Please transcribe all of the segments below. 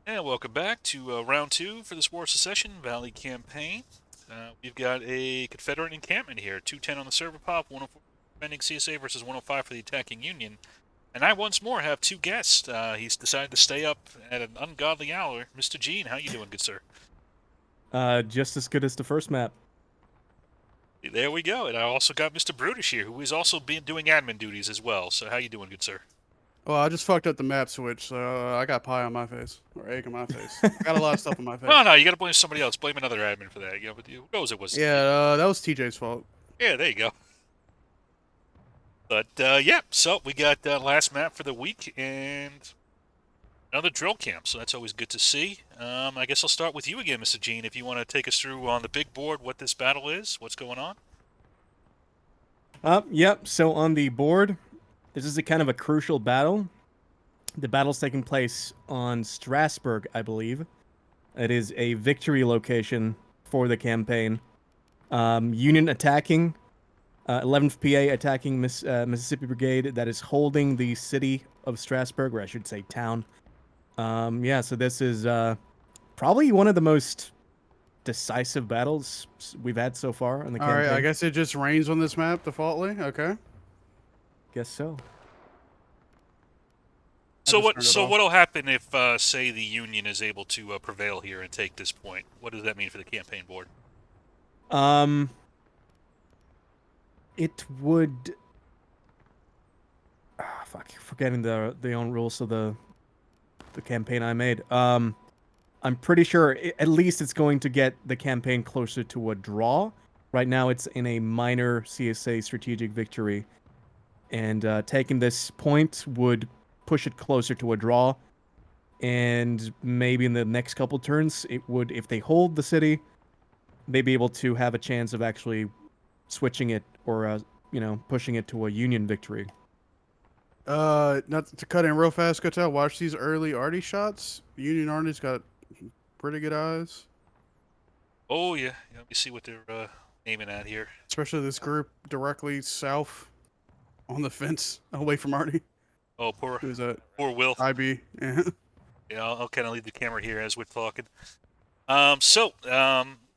And welcome back to round two for this War of Secession Valley campaign. We've got a Confederate encampment here, 210 on the server pop, 104 defending CSA versus 105 for the attacking Union. And I once more have two guests. He's decided to stay up at an ungodly hour. Mr. Gene, how you doing, good sir? Just as good as the first map. There we go. And I also got Mr. Brutish here, who is also doing admin duties as well. So how you doing, good sir? Well, I just fucked up the map switch, so I got pie on my face. Or egg on my face. I got a lot of stuff on my face. Well, no, you got to blame somebody else. Blame another admin for that. You know, but who knows it was? Yeah, that was TJ's fault. Yeah, there you go. But, yeah, so we got last map for the week and another drill camp, so that's always good to see. I guess I'll start with you again, Mr. Gene, if you want to take us through on the big board what this battle is, what's going on. Yep, so on the board, this is a kind of a crucial battle. The battle's taking place on Strasbourg, I believe. It is a victory location for the campaign. Union attacking, 11th PA attacking Mississippi Brigade that is holding the city of Strasbourg, or I should say town. Yeah, so this is probably one of the most decisive battles we've had so far in the campaign. Alright, I guess it just rains on this map defaultly. Okay. Guess so. So what'll happen if, say, the Union is able to prevail here and take this point? What does that mean for the campaign board? It would. Forgetting the own rules of the campaign I made. I'm pretty sure at least it's going to get the campaign closer to a draw. Right now, it's in a minor CSA strategic victory, and taking this point would push it closer to a draw. And maybe in the next couple turns, it would, if they hold the city, they'd be able to have a chance of actually switching it or pushing it to a Union victory. Not to cut in real fast, Cotel, watch these early arty shots. Union arty's got pretty good eyes. Oh, yeah. Let me see what they're aiming at here. Especially this group directly south on the fence, away from arty. Oh, poor Who's that? Poor Will. IB. Yeah. Yeah, I'll kind of leave the camera here as we're talking.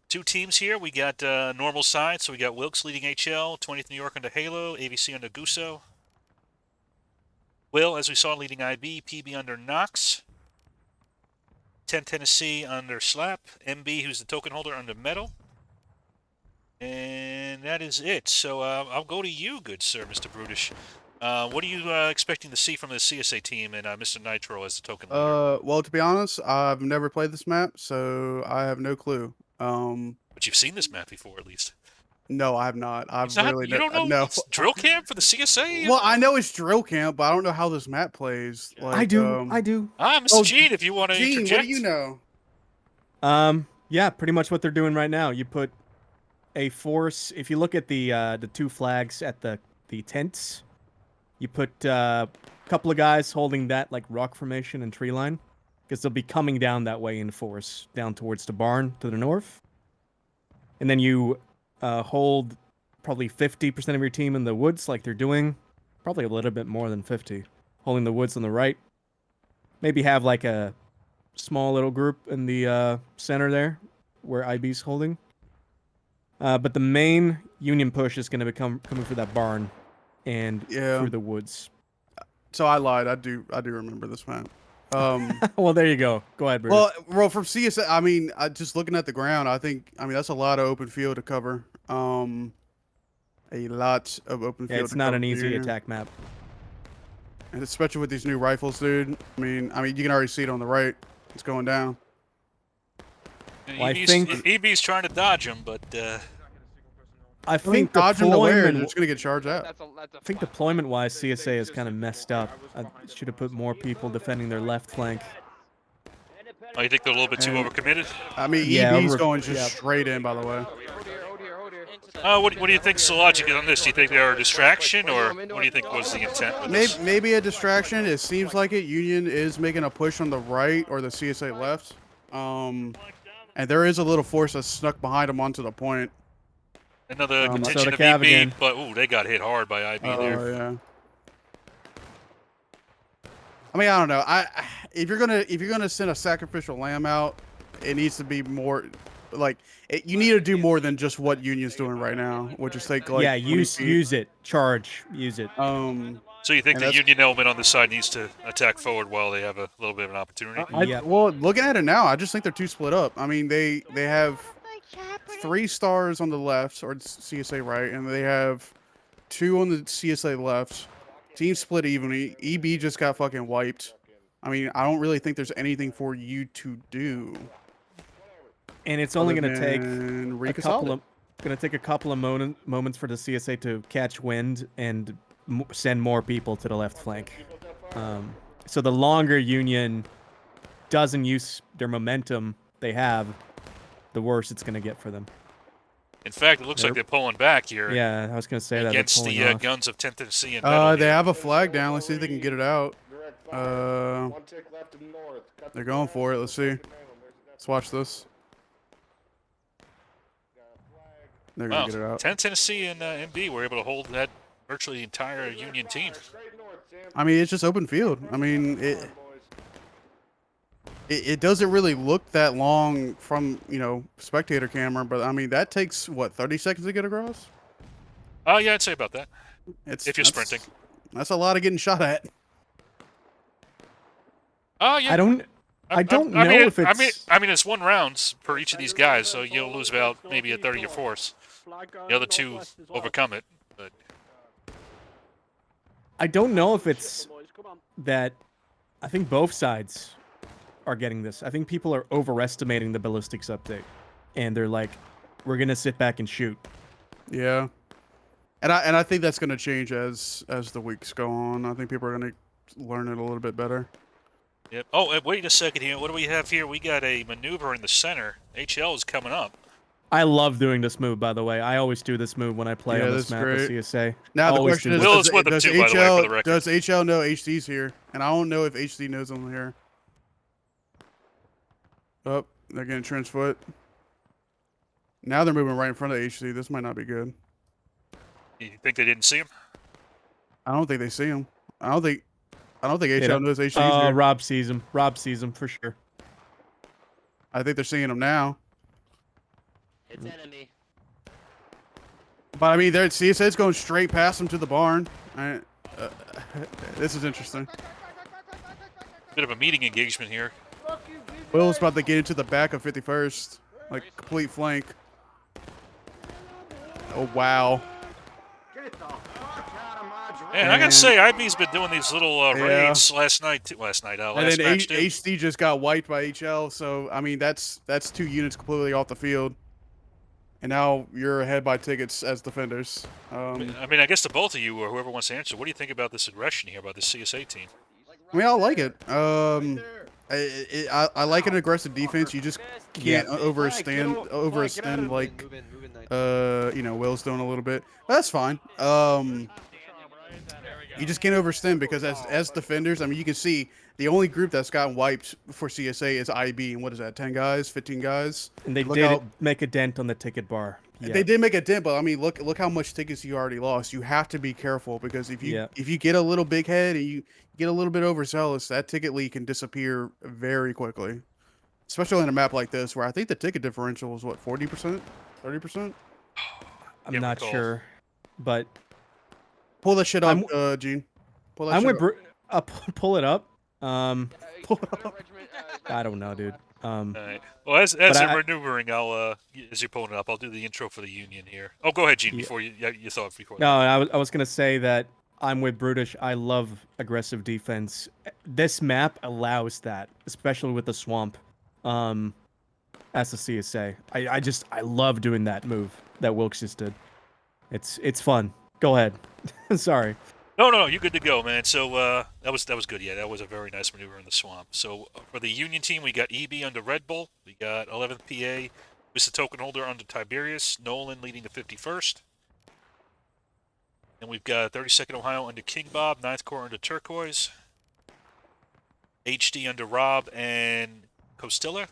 Two teams here. We got normal side, so we got Wilkes leading HL, 20th New York under Halo, ABC under Guso. Will, as we saw, leading IB, PB under Knox, 10 Tennessee under Slap, MB, who's the token holder, under Metal. And that is it. So I'll go to you, good sir, Mr. Brutish. What are you expecting to see from the CSA team and Mr. Nitro as the token leader? Well, to be honest, I've never played this map, so I have no clue. But you've seen this map before, at least. No, I have not. You don't know no. it's drill camp for the CSA? Well, I know it's drill camp, but I don't know how this map plays. Like, I do. Mr. Gene, if you want to Gene, interject. what do you know? Yeah, pretty much what they're doing right now. You put a force. If you look at the two flags at the tents, you put a couple of guys holding that like rock formation and tree line, because they'll be coming down that way in force down towards the barn to the north, and then you hold probably 50% of your team in the woods, like they're doing, probably a little bit more than 50, holding the woods on the right. Maybe have like a small little group in the center there, where IB's holding. But the main Union push is going to be coming for that barn and through the woods. So I lied. I do remember this map. Well, there you go. Go ahead, Bruce. Well, from CSA, I mean, just looking at the ground, I mean, that's a lot of open field to cover. A lot of open field. Yeah, it's not an easy attack map. And especially with these new rifles, dude. I mean, you can already see it on the right. It's going down. Well, I think EB's trying to dodge him, but I think dodge him to where? They're deployment. just gonna get charged out. I think deployment-wise, CSA is kind of messed up. I should have put more people defending their left flank. oh, you think they're a little bit too overcommitted? I mean, Yeah, EB's going just straight in, by the way. What do you think's the logic on this? Do you think they're a distraction, or what do you think was the intent with this? Maybe a distraction. It seems like it. Union is making a push on the right or the CSA left. And there is a little force that's snuck behind them onto the point. Another so contingent the of Cav EB, again. but they got hit hard by IB there. Oh yeah. I mean, I don't know. if you're gonna send a sacrificial lamb out, it needs to be more like you need to do more than just what Union's doing right now, which is take like Yeah, 20 feet. use it. Charge. Use it. So you think And the that's Union element on this side needs to attack forward while they have a little bit of an opportunity? Yep. well, looking at it now, I just think they're too split up. I mean, they have 3 stars on the left or CSA right, and they have 2 on the CSA left. Team split evenly. EB just got fucking wiped. I mean, I don't really think there's anything for you to do. And it's only other going to take than a couple reconsolidate. of moments for the CSA to catch wind and send more people to the left flank. So the longer Union doesn't use their momentum they have, the worse it's going to get for them. In fact, it looks like they're pulling back here Yeah, I was going to say that. against they're the pulling off. guns of 10th Tennessee and Metal. They here. have a flag down. Let's see if they can get it out. They're going for it. Let's see. Let's watch this. They're gonna Wow, get it out. 10th Tennessee and MB were able to hold that virtually entire Union team. I mean, it's just open field. I mean, it doesn't really look that long from, spectator camera, but I mean, that takes what, 30 seconds to get across? Oh, yeah, I'd say about that. If you're sprinting. That's a lot of getting shot at. Oh, yeah. I don't know mean, if it's. I mean, it's 1 round per each of these guys, so you'll lose about maybe a third of your force. The other 2 overcome it, but I don't know if it's that. I think both sides are getting this. I think people are overestimating the ballistics update, and they're like, "We're gonna sit back and shoot." Yeah, and I think that's gonna change as the weeks go on. I think people are gonna learn it a little bit better. yep. Oh, wait a second here. What do we have here? We got a maneuver in the center. HL is coming up. I love doing this move, by the way. I always do this move when I play on this map with CSA. Now the Always question do is, this. Will is with them too, by the way, for the record. does HL know HD's here? And I don't know if HD knows I'm here. Oh, they're getting trench foot. Now they're moving right in front of HD. This might not be good. You think they didn't see him? I don't think they see him. I don't think HL don't- knows HD's Oh, here. Rob sees him. Rob sees him for sure. I think they're seeing him now. It's enemy. But I mean, CSA's going straight past him to the barn. This is interesting. Bit of a meeting engagement here. Will's about to get into the back of 51st, like complete flank. Oh wow! Man, I gotta say, IB's been doing these little Yeah. raids last night. And Last then match too. HD just got wiped by HL. So I mean, that's 2 units completely off the field. And now you're ahead by tickets as defenders. I mean, I guess to both of you or whoever wants to answer, what do you think about this aggression here by the CSA team? I mean, I like it. I like an aggressive defense. You just can't overextend like Will's doing a little bit. But that's fine. You just can't overextend because as defenders, I mean, you can see the only group that's gotten wiped for CSA is IB, and what is that? 10 guys, 15 guys. And they Look did how- make a dent on the ticket bar. Yeah. They did make a dent, but I mean, look how much tickets you already lost. You have to be careful because if you get a little big head and you get a little bit overzealous, that ticket lead can disappear very quickly. Especially on a map like this, where I think the ticket differential was what, 40%, 30%. I'm Yeah, not recall. sure, but Pull that shit up, Gene. Pull that I'm shit with up. pull it up. I don't know, dude. All right. Well, as But you're I- maneuvering, I'll as you're pulling it up, I'll do the intro for the Union here. Oh, go ahead, Gene. Yeah. Before you thought before. No, I was gonna say that I'm with Brutish. I love aggressive defense. This map allows that, especially with the swamp. As a CSA, I love doing that move that Wilkes just did. It's fun. Go ahead. Sorry. No, you're good to go, man. So that was good. Yeah, that was a very nice maneuver in the swamp. So for the Union team, we got EB under Red Bull. We got 11th PA, who's the token holder under Tiberius. Nolan leading the 51st. And we've got 32nd Ohio under King Bob, 9th Corps under Turquoise. HD under Rob and Costilla.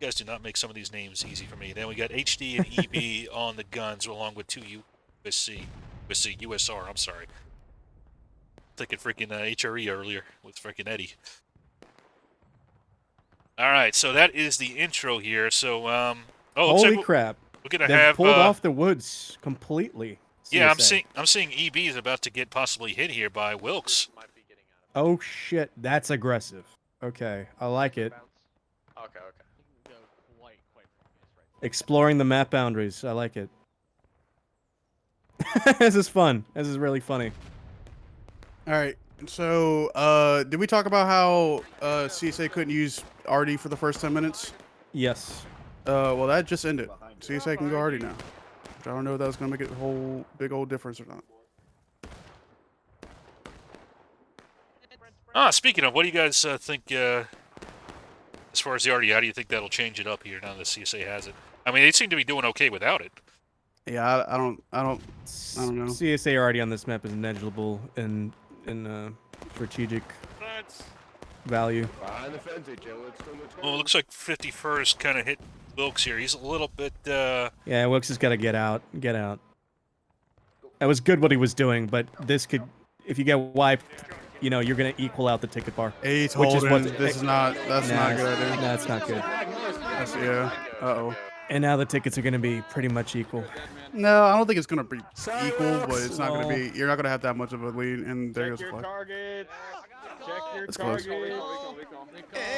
You guys do not make some of these names easy for me. Then we got HD and EB on the guns, along with 2 USR. I'm sorry. thinking freaking HRE earlier with freaking Eddie. All right, so that is the intro here. So, looks Holy like crap! we're gonna They've have. pulled off the woods completely. Yeah, CSA. I'm seeing EB is about to get possibly hit here by Wilkes. Oh shit, that's aggressive. Okay, I like it. Okay. Exploring the map boundaries. I like it. This is fun. This is really funny. All right. So, did we talk about how CSA couldn't use RD for the first 10 minutes? Yes. Well, that just ended. CSA can go RD now. Which I don't know if that was gonna make a whole big old difference or not. Speaking of, what do you guys think as far as the RD? How do you think that'll change it up here now that CSA has it? I mean, they seem to be doing okay without it. Yeah, I don't know. CSA already on this map is negligible in strategic value. Well, it looks like 51st kind of hit Wilkes here. He's a little bit. Yeah, Wilkes has got to get out. Get out. That was good what he was doing, but this could, if you get wiped, you know, you're gonna equal out the ticket bar. Eight Which is holding. what- This is not. That's not a good idea. That's not good. That's, yeah. Uh-oh. And now the tickets are gonna be pretty much equal. No, I don't think it's gonna be equal, but it's not gonna be. You're not gonna have that much of a lead, and there goes the flag. That's close.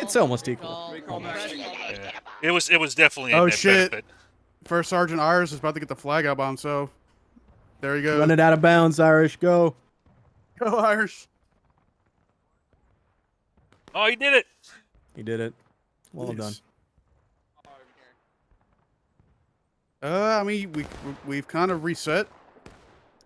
It's almost equal. Yeah. It was definitely a Oh net shit! benefit. First Sergeant Iris is about to get the flag out by himself. There he goes. Run it out of bounds, Irish. Go. Go Irish. Oh, he did it! He did it. Well Yes. done. I mean, we've kind of reset.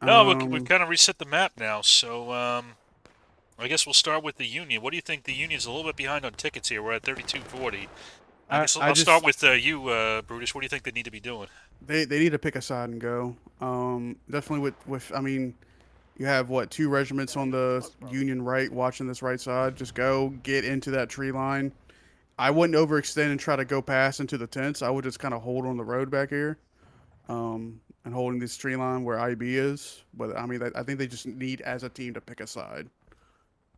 No, we've kind of reset the map now, so I guess we'll start with the Union. What do you think? The Union's a little bit behind on tickets here. We're at 3240. I guess I'll start with you, Brutish. What do you think they need to be doing? They need to pick a side and go. Definitely with I mean, you have what, 2 regiments on the Union right watching this right side. Just go get into that tree line. I wouldn't overextend and try to go past into the tents. I would just kind of hold on the road back here, and holding this tree line where IB is. But I mean, I think they just need as a team to pick a side,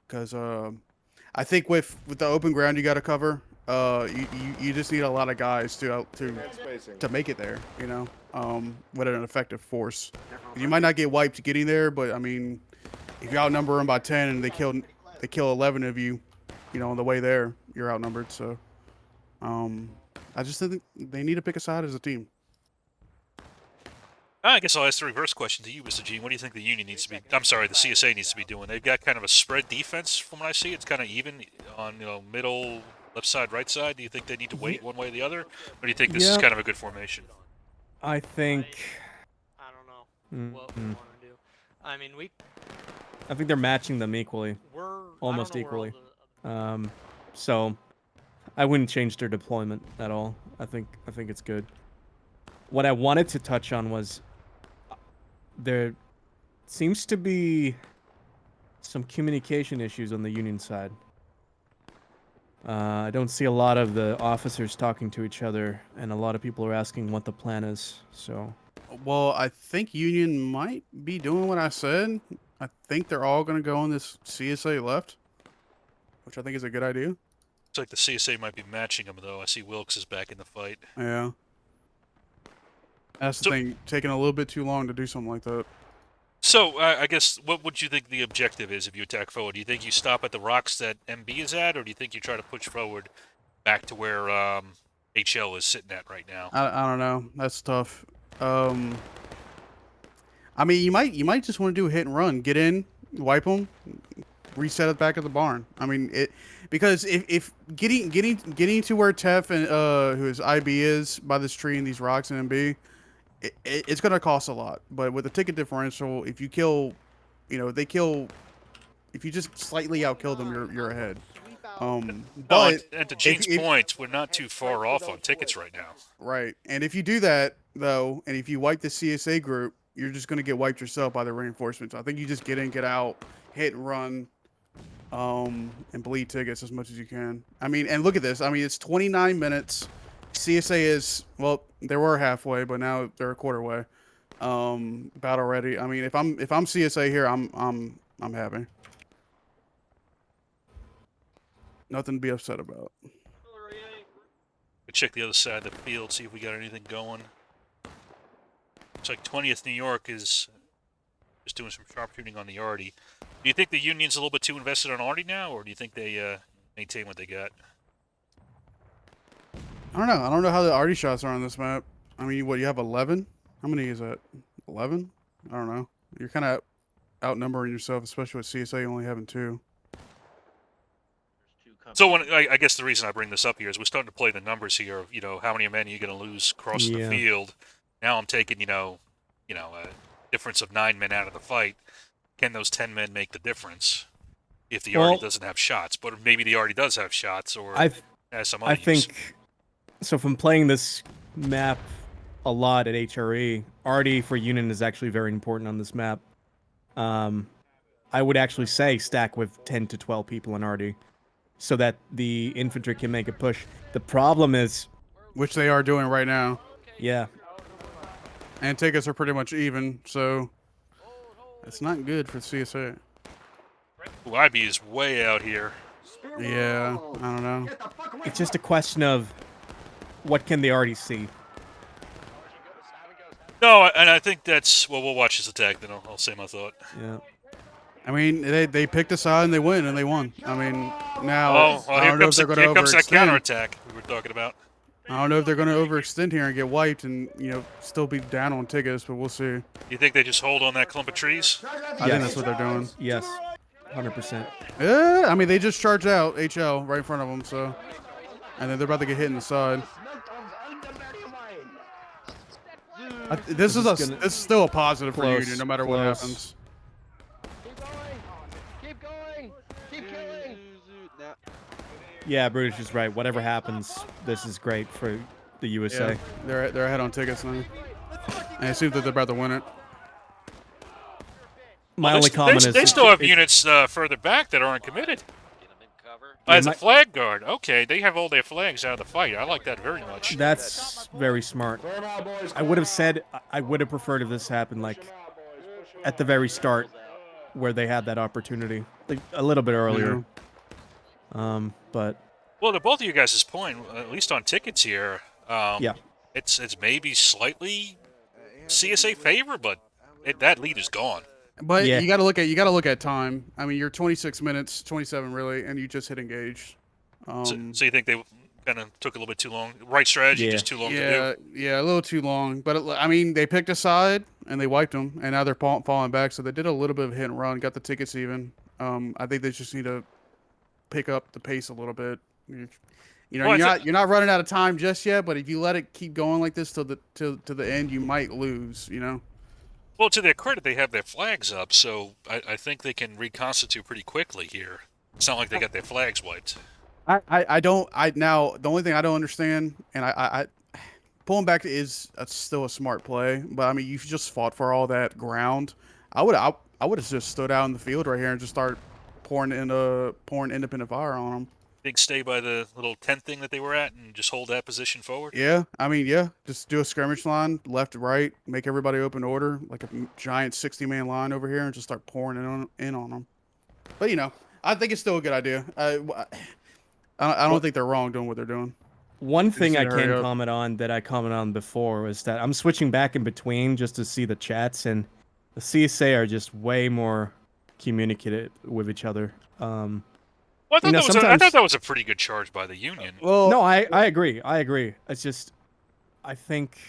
because I think with the open ground you got to cover, you just need a lot of guys to make it there. You know, with an effective force. You might not get wiped getting there, but I mean, if you outnumber them by 10 and they kill 11 of you, you know, on the way there, you're outnumbered. So, I just think they need to pick a side as a team. I guess I'll ask the reverse question to you, Mr. G. What do you think the Union needs to be? I'm sorry, the CSA needs to be doing. They've got kind of a spread defense from what I see. It's kind of even on middle, left side, right side. Do you think they need to wait one way or the other, or do you think this is kind of a good formation? I think. I don't know what we want to do. I mean, I think they're matching them equally, we're almost I don't know where equally. all So I wouldn't change their deployment at all. I think it's good. What I wanted to touch on was there seems to be some communication issues on the Union side. I don't see a lot of the officers talking to each other, and a lot of people are asking what the plan is. So, Well, I think Union might be doing what I said. I think they're all going to go on this CSA left, which I think is a good idea. Looks like the CSA might be matching them, though. I see Wilkes is back in the fight. Yeah. That's the thing, taking a little bit too long to do something like that. So, I guess, what would you think the objective is if you attack forward? Do you think you stop at the rocks that MB is at, or do you think you try to push forward back to where HL is sitting at right now? I don't know. That's tough. I mean, you might just want to do a hit and run. Get in, wipe them, reset it back at the barn. I mean, because if getting to where Tef and who his IB is by this tree and these rocks and MB, it's gonna cost a lot. But with the ticket differential, if you kill, you know, they kill. If you just slightly outkill them, you're ahead. But and to Gene's point, we're not too far off on tickets right now. Right, and if you do that though, and if you wipe the CSA group, you're just gonna get wiped yourself by the reinforcements. I think you just get in, get out, hit and run, and bleed tickets as much as you can. I mean, and look at this. I mean, it's 29 minutes. CSA is, well, they were halfway, but now they're a quarter way. Battle ready. I mean, if I'm CSA here, I'm happy. Nothing to be upset about. Check the other side of the field, see if we got anything going. Looks like 20th New York is just doing some sharpshooting on the Arty. Do you think the Union's a little bit too invested on Arty now, or do you think they maintain what they got? I don't know. I don't know how the arty shots are on this map. I mean, what, you have 11? How many is that? 11? I don't know. You're kind of outnumbering yourself, especially with CSA only having 2. So I guess the reason I bring this up here is we're starting to play the numbers here of, how many men are you going to lose crossing the field. Now I'm taking, a difference of 9 men out of the fight. Can those 10 men make the difference if the Arty doesn't have shots? But maybe the Arty does have shots, or has some other I use. think, so from playing this map a lot at HRE, Arty for Union is actually very important on this map. I would actually say stack with 10 to 12 people in Arty, so that the infantry can make a push. The problem is... Which they are doing right now. Yeah. And tickets are pretty much even, so... It's not good for CSA. Ooh, IB is way out here. Yeah, I don't know. It's just a question of what can they already see. No, and I think that's... Well, we'll watch this attack, then I'll say my thought. Yeah. I mean, they picked a side and they win, and they won. I mean, now Oh, well, I don't know if they're going to here comes that overextend. counterattack we were talking about. I don't know if they're going to overextend here and get wiped and, still be down on tickets, but we'll see. You think they just hold on that clump of trees? I think that's what they're doing. Yes. 100%. Yeah, I mean, they just charged out HL right in front of them, so. And then they're about to get hit in the side. This is still a positive for Union, no matter what happens. Keep going! Keep killing! Yeah, Brutish is right. Whatever happens, this is great for the USA. Yeah, they're ahead on tickets now. And it seems that they're about to win it. My only comment is... They still have units further back that aren't committed. As a flag guard. Okay, they have all their flags out of the fight. I like that very much. That's very smart. I would have said... I would have preferred if this happened, like, at the very start, where they had that opportunity. Like, a little bit earlier. But... Well, to both of you guys' point, at least on tickets here, yeah. It's maybe slightly CSA favor, but that lead is gone. But you got to look at time. I mean, you're 26 minutes, 27 really, and you just hit engage. So you think they kind of took a little bit too long? Right strategy, just too long to do. Yeah, a little too long. But I mean, they picked a side and they wiped them, and now they're falling back. So they did a little bit of hit and run, got the tickets even. I think they just need to pick up the pace a little bit. You're not running out of time just yet, but if you let it keep going like this till the end, you might lose. Well, to their credit, they have their flags up, so I think they can reconstitute pretty quickly here. It's not like they got their flags wiped. Now the only thing I don't understand, and I pulling back is still a smart play, but I mean you just fought for all that ground. I would have just stood out in the field right here and just start pouring independent fire on them. Think stay by the little tent thing that they were at and just hold that position forward? Yeah, I mean, just do a skirmish line, left to right, make everybody open order, like a giant 60-man line over here, and just start pouring in on them. But, I think it's still a good idea. I don't think they're wrong doing what they're doing. One thing I can comment on that I commented on before was that I'm switching back in between just to see the chats, and the CSA are just way more communicative with each other. Well, I thought that was a pretty good charge by the Union. Well, no, I agree. It's just, I think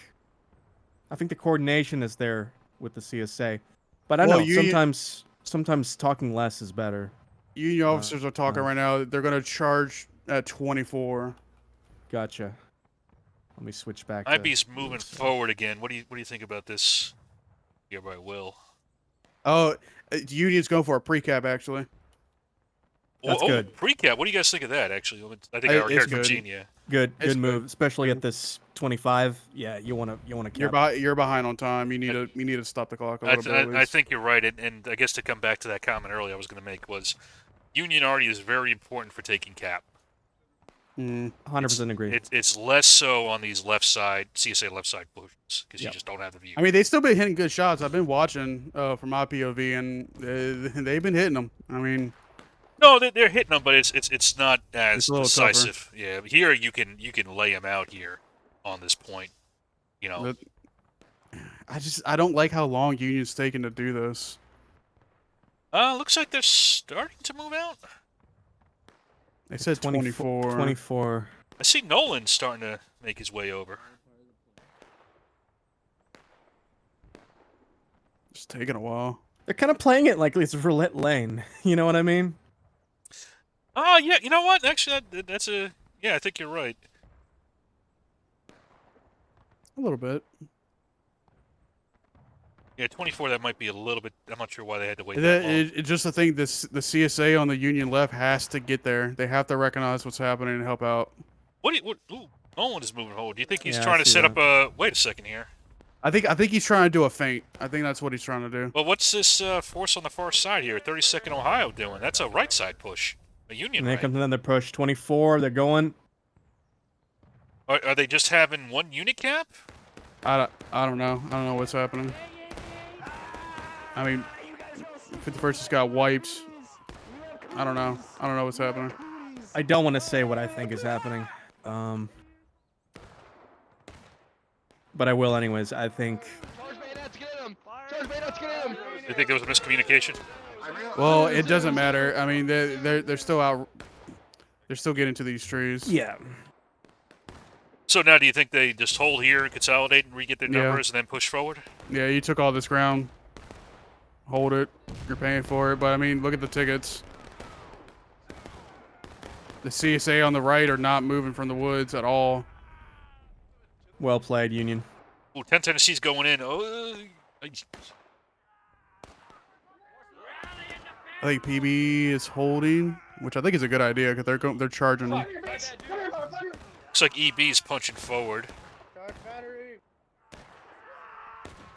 the coordination is there with the CSA, but I know sometimes talking less is better. Union officers are talking right now. They're going to charge at 24. Gotcha. Let me switch back. IB's moving forward again. What do you think about this? Yeah, by Will. Oh, Union's going for a pre-cap actually. That's good. Pre-cap. What do you guys think of that? Actually, I think I heard from Genia. Good move, especially at this 25. Yeah, you want to cap. You're behind on time. You need to stop the clock a little bit. I think you're right, and I guess to come back to that comment earlier I was going to make was Union Arty is very important for taking cap. 100% agree. It's less so on these CSA left side pushes because you just don't have the view. I mean, they've still been hitting good shots. I've been watching from my POV, and they've been hitting them. I mean. No, they're hitting them, but it's not as It's a little tougher. decisive. Yeah, but here you can lay them out here on this point. You know. But I don't like how long Union's taking to do this. Looks like they're starting to move out. They said 24. 24. I see Nolan starting to make his way over. It's taking a while. They're kind of playing it like it's roulette lane. You know what I mean? Oh, yeah, you know what? Actually, that's a... Yeah, I think you're right. A little bit. Yeah, 24, that might be a little bit... I'm not sure why they had to wait that long. It's just the thing, the CSA on the Union left has to get there. They have to recognize what's happening and help out. Ooh, Nolan is moving forward. Do you think he's Yeah, I trying to see set that. up a... Wait a second here. I think he's trying to do a feint. I think that's what he's trying to do. Well, what's this force on the far side here? 32nd Ohio doing? That's a right side push. A Union And then right. comes another push. 24. They're going. Are they just having one unit cap? I don't know. I don't know what's happening. I mean, 51st just got wiped. I don't know. I don't know what's happening. I don't want to say what I think is happening. But I will anyways. I think... Charge bayonets, get him! Charge bayonets, get him! Do you think there was a miscommunication? Well, it doesn't matter. I mean, they're still out. They're still getting to these trees. Yeah. So now do you think they just hold here, consolidate, and re-get their Yeah. numbers, and then push forward? Yeah, you took all this ground. Hold it. You're paying for it. But I mean, look at the tickets. The CSA on the right are not moving from the woods at all. Well played, Union. Ooh, 10 Tennessee's going in. Oh, I think PB is holding, which I think is a good idea because they're charging them. looks like EB's punching forward.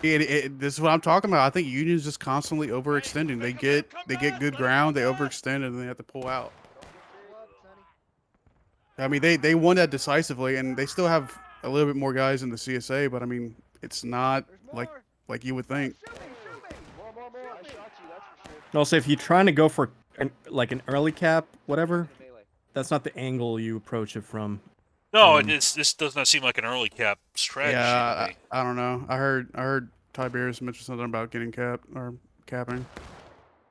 This is what I'm talking about. I think Union's just constantly overextending. They get good ground, they overextend, and they have to pull out. I mean, they won that decisively, and they still have a little bit more guys in the CSA, but I mean, it's not like you would think. Also, if you're trying to go for an early cap, whatever, that's not the angle you approach it from. No, this does not seem like an early cap strategy to Yeah, me. I don't know. I heard Tiberius mention something about getting capped or capping.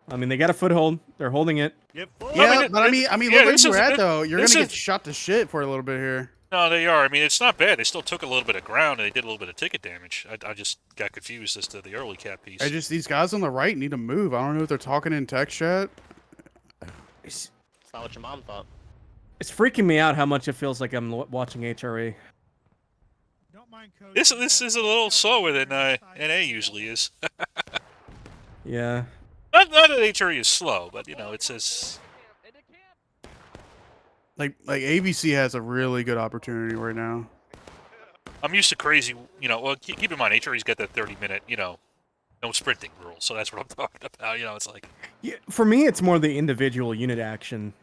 I mean, they got a foothold. They're holding it. Yeah, mean, but I mean, yeah, look where this you're is- at though. You're gonna this get is- shot to shit for a little bit here. No, they are. I mean, it's not bad. They still took a little bit of ground, and they did a little bit of ticket damage. I just got confused as to the early cap piece. These guys on the right need to move. I don't know if they're talking in text chat. It's not what your mom thought. It's freaking me out how much it feels like I'm watching HRE. This is a little slower than NA usually is. Yeah. Not that HRE is slow, but, you know, it says... Like ABC has a really good opportunity right now. I'm used to crazy, you know, well, keep in mind, HRE's got that 30-minute, you know, no sprinting rule, so that's what I'm talking about, you know, it's like... Yeah, for me, it's more the individual unit action.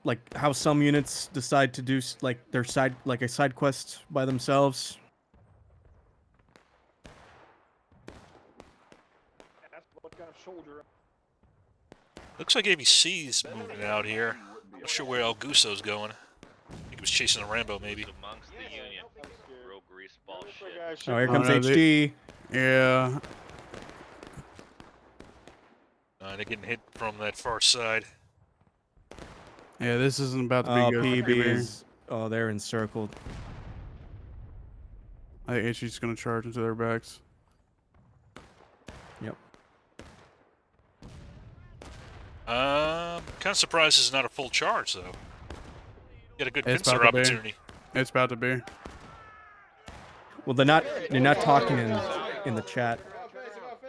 Like how some units decide to do their a side quest by themselves. Looks like ABC's moving out here. Not sure where El Guso's going. I think he was chasing a Rambo, maybe. Amongst the Union. Real greaseball shit. Oh, here Oh, comes no, HD. Yeah, They're getting hit from that far side. yeah. This isn't about to be Oh, good. for PB PB. is. Oh, they're encircled. I think HG's gonna charge into their backs. Yep. Kind of surprised this is not a full charge, though. Get a good It's pincer about to be. opportunity. It's about to be. Well, they're not talking in the chat.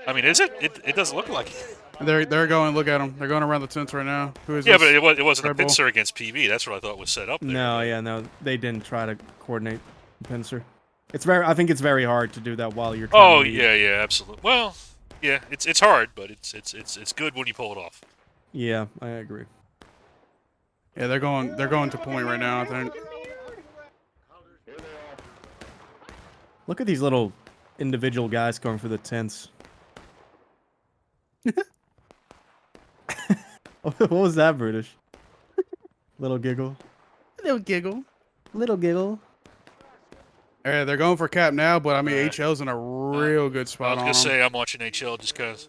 I mean, is it? It doesn't look like it. They're going. Look at them. They're going around the tents right now. Who is Yeah, this? but it wasn't a Red Bull? pincer against PB. That's what I thought was set up there. No, yeah, no, they didn't try to coordinate the pincer. I think it's very hard to do that while you're trying Oh, to lead. yeah, absolutely. Well, yeah, it's hard, but it's good when you pull it off. Yeah, I agree. Yeah, they're going to point right now. I think. Look at these little individual guys going for the tents. What was that, Brutish? Little giggle. Little giggle. Little giggle. Yeah, they're going for cap now, but I mean Alright. HL's in a real good I spot was on gonna them. say I'm watching HL just cause,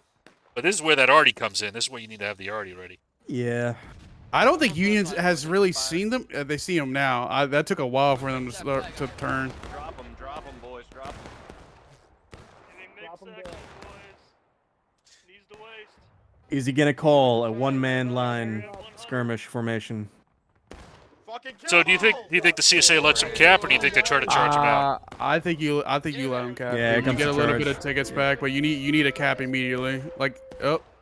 but this is where that arty comes in. This is where you need to have the arty ready. Yeah. I don't think Union has really seen them. They see them now. That took a while for them to start to turn. Drop them, boys, drop them. Needs to waste. Is he gonna call a one-man line skirmish formation? So do you think the CSA lets him cap, or do you think they try to charge him out? I think you let them cap. Yeah, here you comes get a the little charge. bit of tickets back, but you need a cap immediately. Like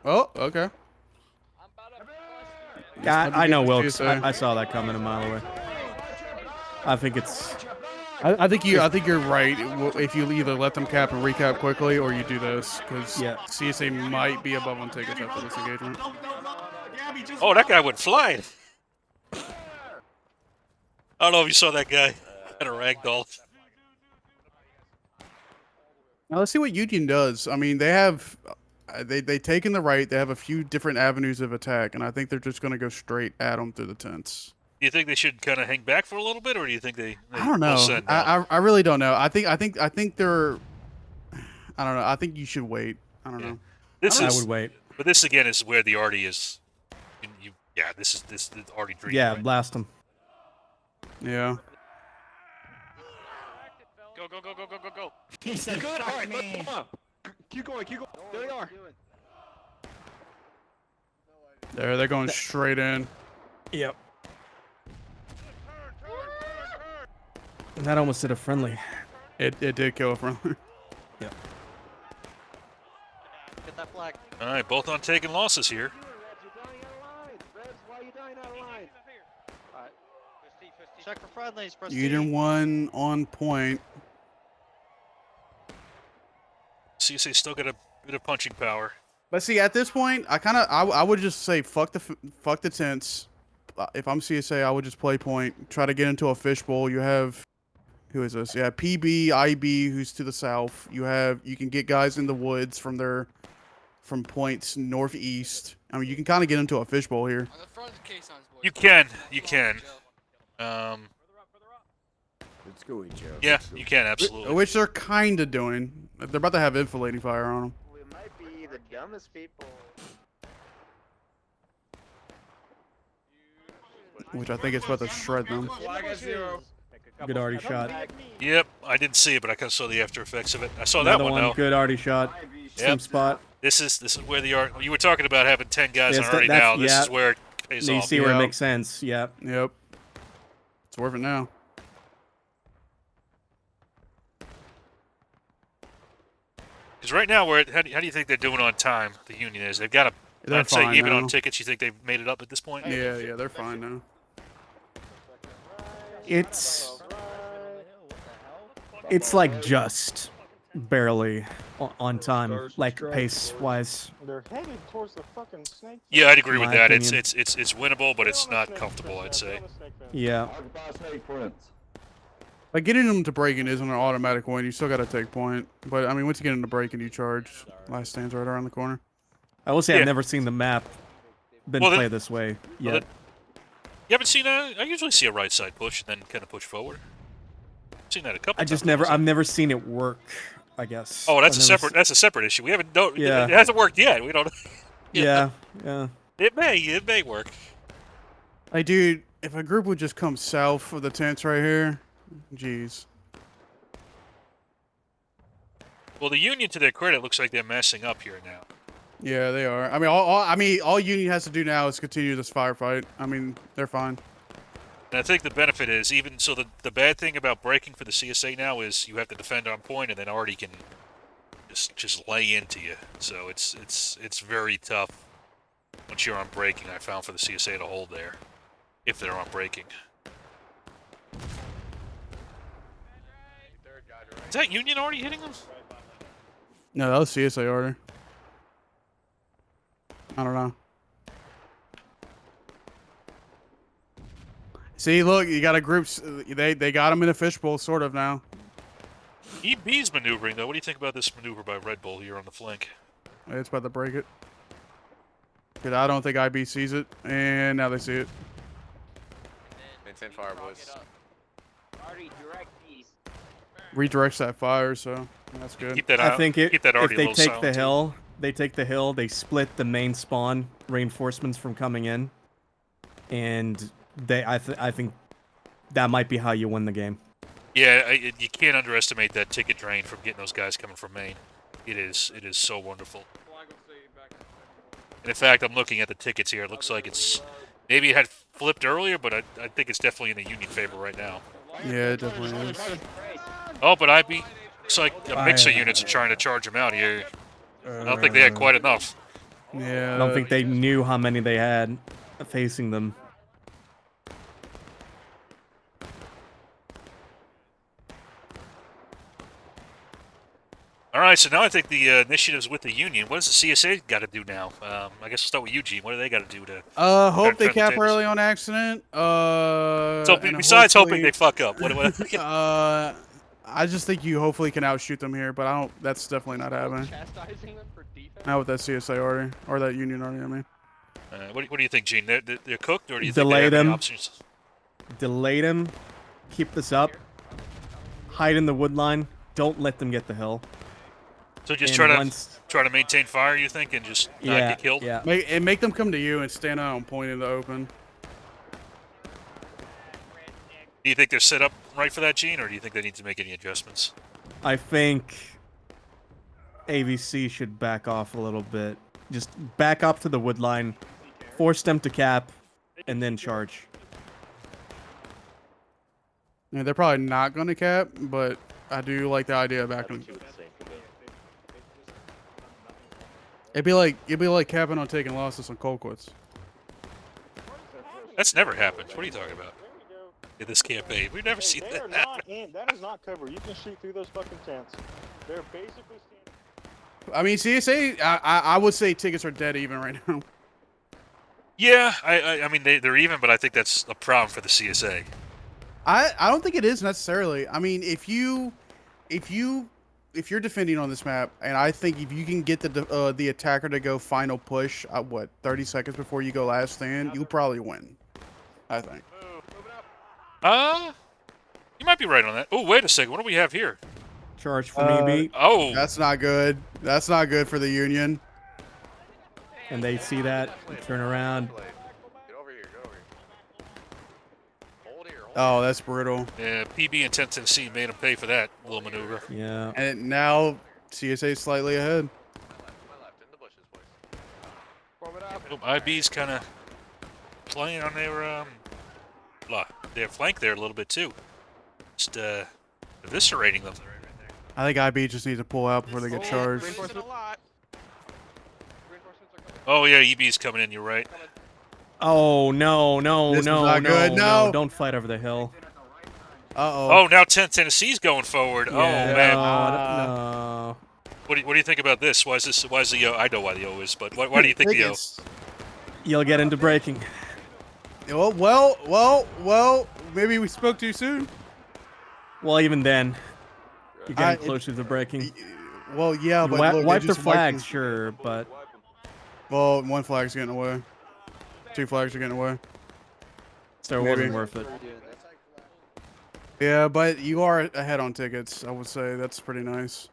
okay. Yeah, I know Wilkes. CSA. I saw that coming a mile away. I think it's. I think you're right. If you either let them cap and recap quickly, or you do this, because Yeah. CSA might be above on tickets after this engagement. Oh, that guy went flying. I don't know if you saw that guy. Had a ragdoll. Now let's see what Union does. I mean, they have they take in the right. They have a few different avenues of attack, and I think they're just going to go straight at them through the tents. Do you think they should kind of hang back for a little bit, or do you think they I don't know. will send now? I really don't know. I think they're. I don't know. I think you should wait. I don't know. This I is, would wait. but this again is where the arty is. Yeah, this is the arty dream. Yeah, right? blast him. Yeah. Go, go, go, go, go, go, go. He said, good, alright, come on. Keep going, There they are. They're going straight in. Yep. That almost did a friendly. It did kill a front. Yep. Get that flag. All right, both on taking losses here. Check for friendlies, Prestige. Union 1 on point. CSA still got a bit of punching power. But see, at this point, I would just say fuck the tents. If I'm CSA, I would just play point. Try to get into a fishbowl. You have, who is this? Yeah, PB, IB, who's to the south. You can get guys in the woods from points northeast. I mean, you can kind of get into a fishbowl here. You can. Let's go, Joe. Yeah, you can absolutely. Which they're kind of doing. They're about to have infilating fire on them. We might be the dumbest people. Which I think it's about to shred them. Flag at 0. Good arty shot. Yep, I didn't see it, but I kind of saw the after effects of it. I saw that Another one though. Good arty shot. Same Yep. spot. This is where the art. You were talking about having 10 guys Yes, on already that's- now. This yeah. is where it pays You off. see where it Yep. makes sense. Yep. Yep. It's worth it now. Because right now, how do you think they're doing on time? The Union is. They've got a. They're I'd say fine even now. on tickets, you think they've made it up at this point? Yeah, they're fine now. It's like just barely on time, like pace wise. They're headed towards the fucking snake. Yeah, I'd agree with My that. opinion. It's winnable, but it's not comfortable. I'd say. Yeah. Like getting them to breaking isn't an automatic win. You still got to take point. But I mean, once you get into breaking, you charge. Last stand's right around the corner. I will say Yeah. I've never seen the map been Well, played this way well, yet. You haven't seen a? I usually see a right side push, and then kind of push forward. I've seen that a couple. I just times. never. I've never seen it work. I guess. Oh, that's I've a never separate. That's a separate issue. We haven't. No, Yeah. it hasn't worked yet. We don't. Yeah. Yeah. It may work. Like, dude, if a group would just come south of the tents right here, jeez. Well, the Union, to their credit, looks like they're messing up here now. Yeah, they are. I mean, all Union has to do now is continue this firefight. I mean, they're fine. And I think the benefit is even so. The bad thing about breaking for the CSA now is you have to defend on point, and then Artie can just lay into you. So it's very tough once you're on breaking. I found for the CSA to hold there if they're on breaking. Is that Union already hitting them? No, that was CSA order. I don't know. See, look, you got a group. They got them in a fishbowl, sort of now. EB's maneuvering though. What do you think about this maneuver by Red Bull here on the flank? It's about to break it. Because I don't think IB sees it, and now they see it. Maintain fire, boys. Redirects that fire, so that's good. Keep that I out. think Keep that if already a they little take silent, the too. hill, they split the main spawn reinforcements from coming in, and I think that might be how you win the game. Yeah, you can't underestimate that ticket drain from getting those guys coming from Maine. It is so wonderful. And in fact, I'm looking at the tickets here. It looks like it's maybe it had flipped earlier, but I think it's definitely in the Union favor right now. Yeah, it definitely is. Oh, but IB looks like a mix of units are trying to charge him out here. I don't think they had quite enough. Yeah. I don't think they knew how many they had facing them. All right, so now I think the initiative's with the Union. What does the CSA got to do now? I guess we'll start with Eugene. What do they got to do to? Hope they turn the cap tables? early on accident. So And besides hoping hopefully- they fuck up, what? I just think you hopefully can outshoot them here, but I don't. That's definitely not happening. Chastising them for defense. Not with that CSA army or that Union army. I mean, What do you think, Gene? They're cooked, or do you Delay think they have any them. options? Delay them. Keep this up. Hide in the wood line. Don't let them get the hill. So just And try to maintain fire, you think, and just not yeah, get killed? yeah. make them come to you and stand out on point in the open. Do you think they're set up right for that, Gene, or do you think they need to make any adjustments? I think AVC should back off a little bit. Just back up to the wood line, force them to cap, and then charge. Yeah, they're probably not going to cap, but I do like the idea of backing. It'd be like capping on taking losses on Colquitts. That's never happened. What are you talking about? In this campaign, we've never seen They are that happen. not that is not cover. You can shoot through those fucking tents. They're basically standing. I mean, CSA, I would say tickets are dead even right now. Yeah, I mean they're even, but I think that's a problem for the CSA. I don't think it is necessarily. I mean, if you're defending on this map, and I think if you can get the attacker to go final push at 30 seconds before you go last stand, you'll probably win. I think. You might be right on that. Oh, wait a second. What do we have here? Charge from EB, Oh, That's not good. That's not good for the Union. and they see that, turn around. Get over here. Get over here. Hold here. Hold Oh, that's brutal. yeah, PB and 10 Tennessee made them pay for that little maneuver. Yeah. And now CSA is slightly ahead. my left. In the bushes, boys. Oh, IB's kind of playing on their flank there a little bit too. Just eviscerating them. I think IB just needs to pull out before they get charged. Reinforcement a lot. Oh yeah, EB's coming in. You're right. Oh no, This is not good, no. Don't fight over the hill. Oh, now 10 Tennessee's going forward. Yeah, Oh man, no. what do you think about this? Why is this? Why is the O? I know why the O is, but why do you think the O? You'll get into breaking. Well, maybe we spoke too soon. Well, even then, you're I- getting closer to breaking. Well, yeah, but look, they Wipe their just wiped flags, them. sure, but Well, one flag's getting away. Two flags are getting away. still Maybe. wasn't worth it. Yeah, but you are ahead on tickets. I would say that's pretty nice.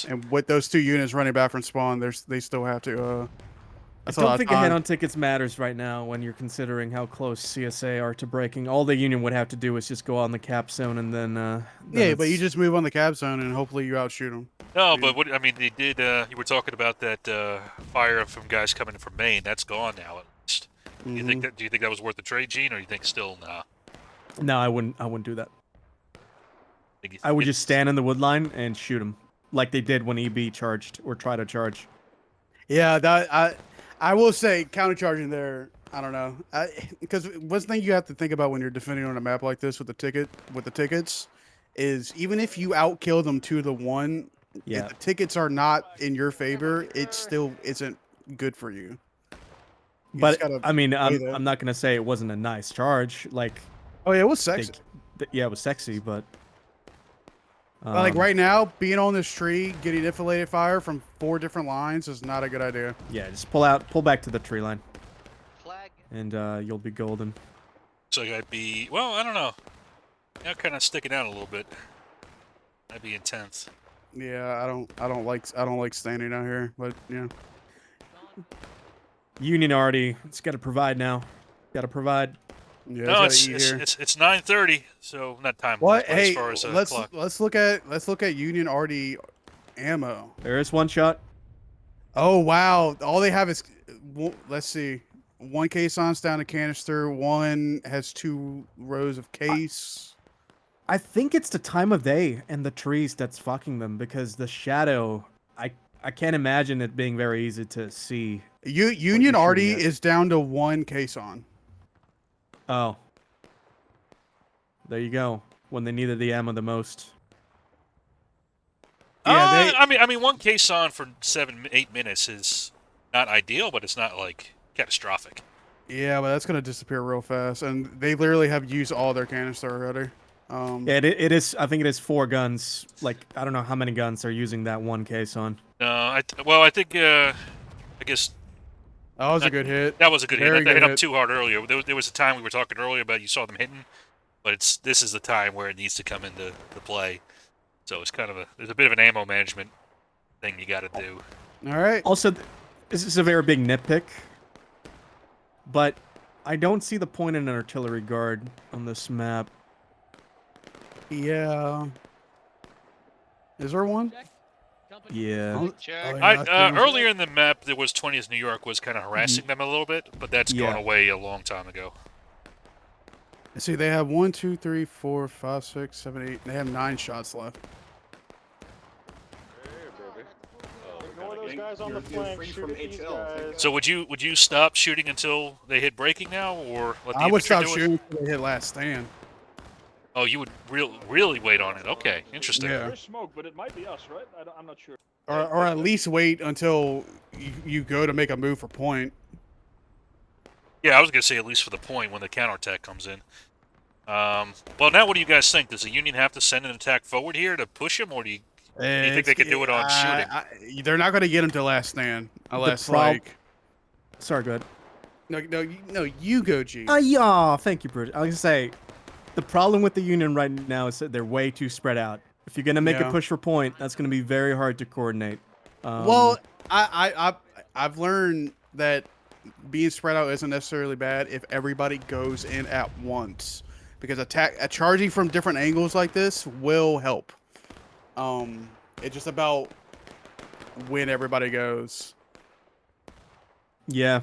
And with those two units running back from spawn, they still have to. I That's a lot don't of think time. ahead on tickets matters right now when you're considering how close CSA are to breaking. All the Union would have to do is just go on the cap zone and then. Yeah, but you just move on the cap zone and hopefully you outshoot them. No, but what I mean, they did. You were talking about that fire from guys coming in from Maine. That's gone now. At least. Do you think that? Do you think that was worth the trade, Gene, or you think still nah? No, I wouldn't. I wouldn't do that. Think you I would think just stand in the wood line and shoot them, like they did when EB charged or tried to charge. Yeah, that I will say countercharging there. I don't know, because one thing you have to think about when you're defending on a map like this with the tickets is even if you outkill them 2-1, Yeah. if the tickets are not in your favor, it still isn't good for you. You But just gotta I mean, weigh that. I'm not gonna say it wasn't a nice charge. Like, Oh yeah, it was sexy. yeah, it was sexy, but Like right now, being on this tree, getting enfiladed fire from 4 different lines is not a good idea. Yeah, just pull back to the tree line. Flag. And you'll be golden. So I'd be, well, I don't know. Now kind of sticking out a little bit. That'd be intense. Yeah, I don't like standing out here, but yeah. Union already, it's got to provide now. Got to provide. Yeah, No, it's it's 9:30, so not time. what? But Hey, as far as clock. let's look at Union already ammo. There is one shot. Oh wow! All they have is let's see, 1 caisson's down a canister. 1 has 2 rows of case. I think it's the time of day and the trees that's fucking them because the shadow. I can't imagine it being very easy to see. Union already shooting at. is down to 1 caisson. Oh. There you go. When they needed the ammo the most. Yeah, I mean, 1 caisson for 7-8 minutes is not ideal, but it's not like catastrophic. Yeah, but that's gonna disappear real fast, and they literally have used all their canister already. Yeah, it is. I think it is 4 guns. Like I don't know how many guns are using that 1 caisson. No, I think I guess That was a good hit. that was a good hit. Very They good hit up hit. too hard earlier. There was a time we were talking earlier about you saw them hitting, but this is the time where it needs to come into the play. So it's kind of there's a bit of an ammo management thing you got to do. All right. Also, this is a very big nitpick, but I don't see the point in an artillery guard on this map. Yeah. Is there one? Yeah. Check. Earlier in the map, there was 20th New York was kind of harassing them a little bit, but that's gone away a long time ago. Let's see, they have 1, 2, 3, 4, 5, 6, 7, 8. They have 9 shots left. Ignore those guys on the flank. Shoot at these guys. So would you stop shooting until they hit breaking now, or let the I would infantry stop do it? shooting until they hit last stand. Oh, you would really wait on it. Okay, interesting. Yeah. There's smoke, but it might be us, right? I'm not sure. Or at least wait until you go to make a move for point. Yeah, I was gonna say at least for the point when the counterattack comes in. Well, now what do you guys think? Does the Union have to send an attack forward here to push them, or do you think they could do it on shooting? They're not going to get him to last stand unless like. Sorry, go ahead. No, you go, G. Yeah, thank you, Brutish. I was gonna say, the problem with the Union right now is that they're way too spread out. If you're gonna make a push for point, that's gonna be very hard to coordinate. Well, I've learned that being spread out isn't necessarily bad if everybody goes in at once, because charging from different angles like this will help. It's just about when everybody goes. Yeah,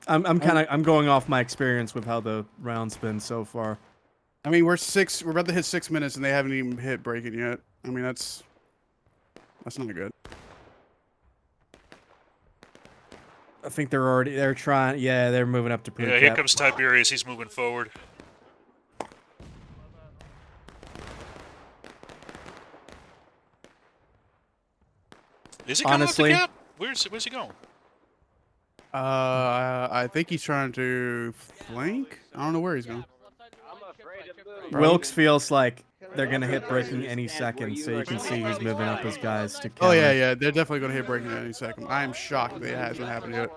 I'm going off my experience with how the round's been so far. I mean, we're about to hit 6 minutes and they haven't even hit breaking yet. I mean, that's not good. I think they're trying. Yeah, they're moving up to pre-cap. Yeah, here comes Tiberius. He's moving forward. Is he coming Honestly, up the cap? Where's he going? I think he's trying to flank. I don't know where he's going. Wilkes feels like they're gonna hit breaking any second, so you can see he's moving up his guys to counter. Oh yeah, they're definitely gonna hit breaking any second. I am shocked that it hasn't happened yet.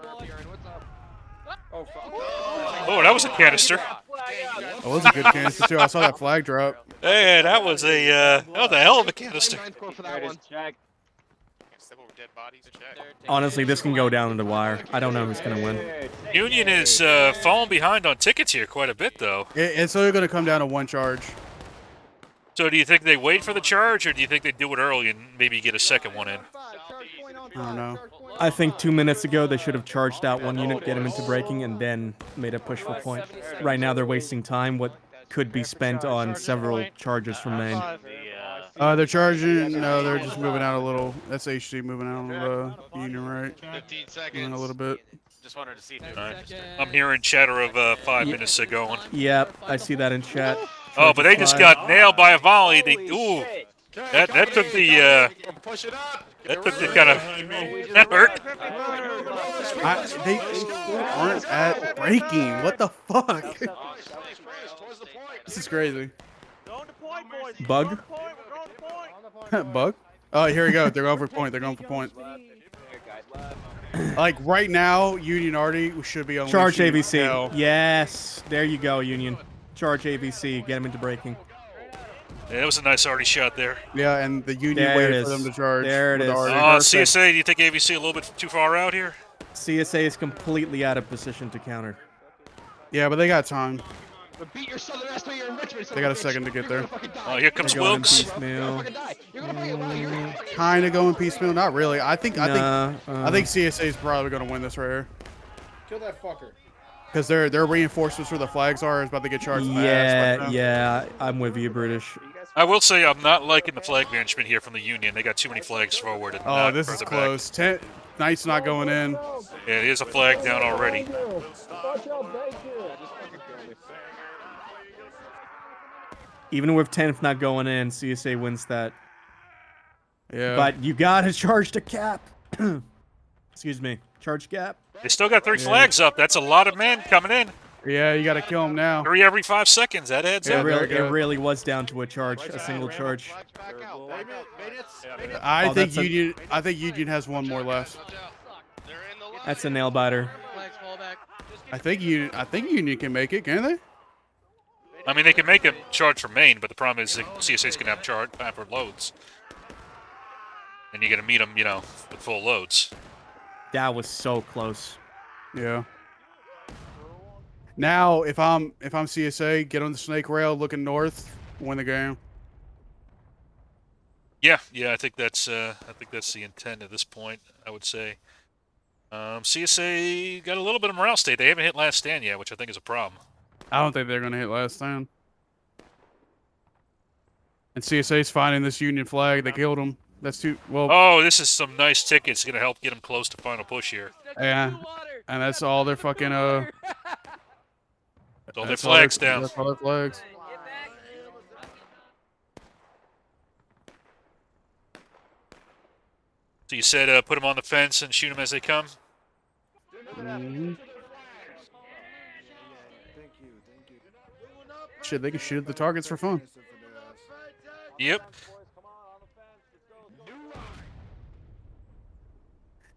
Oh, that was a canister. That was a good canister too. I saw that flag drop. Hey, that was a hell of a canister. Honestly, this can go down to the wire. I don't know who's gonna win. Union is falling behind on tickets here quite a bit, though. It's only gonna come down to 1 charge. So do you think they wait for the charge, or do you think they do it early and maybe get a second one in? I don't know. I think 2 minutes ago they should have charged out 1 unit, get him into breaking, and then made a push for point. Right now they're wasting time. What could be spent on several charges from main. They're charging. No, they're just moving out a little. That's HD moving out on the Union right. 15 seconds. Moving a little bit. Just wanted to see. I'm hearing chatter of 5 minutes going. Yep, I see that in chat. Oh, but they just got nailed by a volley. Ooh, that took the Push it up. that took the kind of that hurt. They aren't at breaking. What the fuck? This is crazy. Going to point, boys. Bug? Going to point. We're going to Bug? Oh, here we go. They're going for point. They're going for point. Like right now, Union Arty should be on Charge AVC. Yes. There you go, Union. Charge AVC. Get him into braking. Yeah, it was a nice arty shot there. Yeah, and the Union There it waited for is. them to charge. There it with the is. Arty. Perfect. CSA, do you think AVC a little bit too far out here? CSA is completely out of position to counter. Yeah, but they got time. But beat your southern ass till you're in Richmond. They got a second to get there. Oh, here comes They're going in Wilkes. piecemeal. Kind of going piecemeal. Not really. I think Nah, CSA is probably going to win this right here Kill that fucker. because their reinforcements where the flags are is about to get charged. Yeah, I'm with you, Brutish. I will say I'm not liking the flag management here from the Union. They got too many flags forward and Oh, not this is further close. Knight's not going in. back. Yeah, there's a flag down already. Even with 10th not going in, CSA wins that. Yeah. But you gotta charge the cap. Excuse me. Charge cap. They still got 3 flags up. That's a lot of men coming in. Yeah, you got to kill him now. 3 every 5 seconds. That adds It up. really was down to a charge, a single charge. I Oh, think that's a- Union has one more left. That's a nail biter. I think Union can make it, can they? I mean, they can make a charge for Maine, but the problem is CSA's going to have time for loads. And you're going to meet them, with full loads. That was so close. Yeah. Now, if I'm CSA, get on the snake rail, looking north, win the game. Yeah, I think that's the intent at this point. I would say. CSA got a little bit of morale state. They haven't hit last stand yet, which I think is a problem. I don't think they're gonna hit last stand. And CSA's finding this Union flag. They killed him. That's too well. Oh, this is some nice tickets. Going to help get them close to final push here. Yeah, and that's all their fucking All their flags down. That's all their flags. So you said put them on the fence and shoot them as they come? Mm-hmm. Shit, they can shoot at the targets for fun. Yep.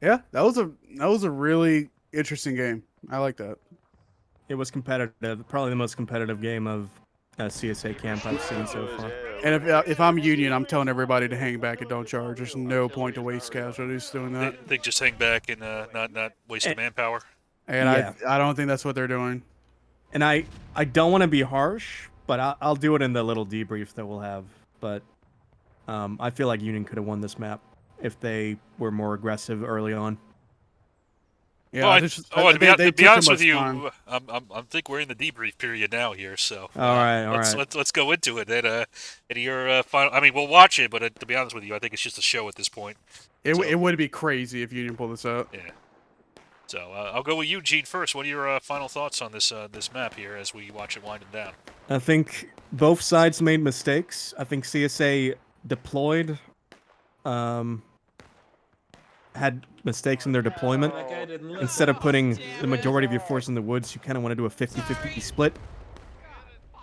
Yeah, that was a really interesting game. I like that. It was competitive. Probably the most competitive game of CSA camp I've seen so far. And if I'm Union, I'm telling everybody to hang back and don't charge. There's no point to waste casualties doing that. They just hang back and not waste the manpower. And Yeah. I don't think that's what they're doing. And I don't want to be harsh, but I'll do it in the little debrief that we'll have. But I feel like Union could have won this map if they were more aggressive early on. Yeah. To be honest with you, I think we're in the debrief period now here. So All right. let's go into it. At your final, I mean, we'll watch it, but to be honest with you, I think it's just a show at this point. It would be crazy if Union pulled this out. Yeah. So I'll go with you, Gene, first. What are your final thoughts on this map here as we watch it winding down? I think both sides made mistakes. I think CSA deployed, had mistakes in their deployment. Instead of putting the majority of your force in the woods, you kind of want to do a 50-50 split.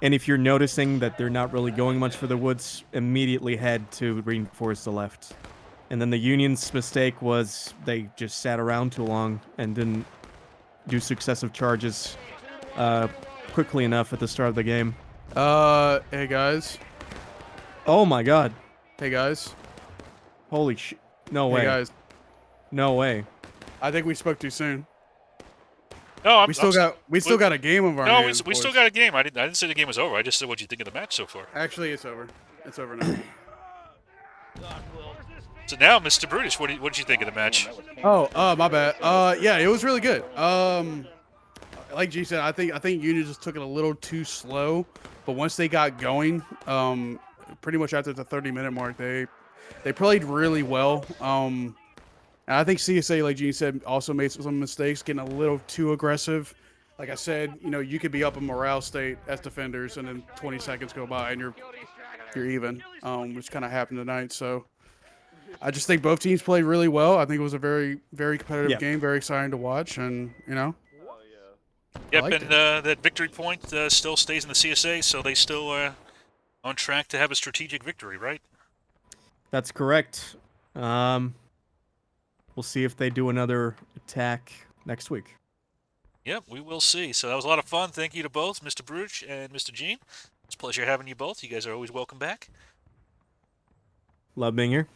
And if you're noticing that they're not really going much for the woods, immediately head to reinforce the left. And then the Union's mistake was they just sat around too long and didn't do successive charges quickly enough at the start of the game. Hey guys. Oh my god. Hey guys. Holy shit. No way. Hey guys. No way. I think we spoke too soon. No, We still got a game of our hands, we still boys. got a game. I didn't say the game was over. I just said what you think of the match so far. Actually, it's over. It's over now. So now, Mr. Brutish, what did you think of the match? Oh, my bad. Yeah, it was really good. Like G said, I think Union just took it a little too slow, but once they got going, pretty much after the 30-minute mark, they played really well. And I think CSA, like Gene said, also made some mistakes, getting a little too aggressive. Like I said, you could be up in morale state as defenders, and then 20 seconds go by and you're even, which kind of happened tonight. So I just think both teams played really well. I think it was a very, very competitive game, very exciting to watch, and Yep, liked and that victory point still stays in the CSA, so they still on track to have a strategic victory, right? That's correct. We'll see if they do another attack next week. Yep, we will see. So that was a lot of fun. Thank you to both, Mr. Brutish and Mr. Gene. It's a pleasure having you both. You guys are always welcome back. Love being here.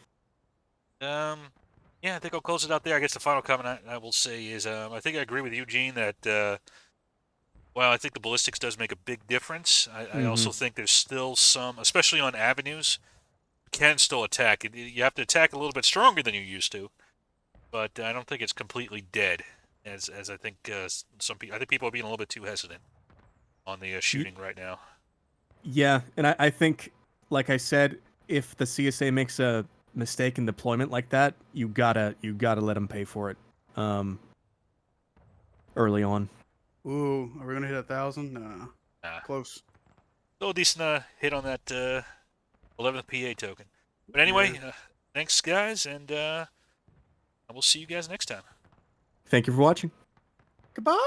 Yeah, I think I'll close it out there. I guess the final comment I will say is I think I agree with Eugene that, well, I think the ballistics does make a big difference. I also think there's still some, especially on avenues, you can still attack. You have to attack a little bit stronger than you used to, but I don't think it's completely dead, as I think some people, I think people are being a little bit too hesitant on the shooting right now. Yeah, and I think, like I said, if the CSA makes a mistake in deployment like that, you gotta let them pay for it early on. Ooh, are we gonna hit 1,000? Nah. Close. Still a decent hit on that 11th PA token. But anyway, thanks, guys, and I will see you guys next time. Thank you for watching. Goodbye.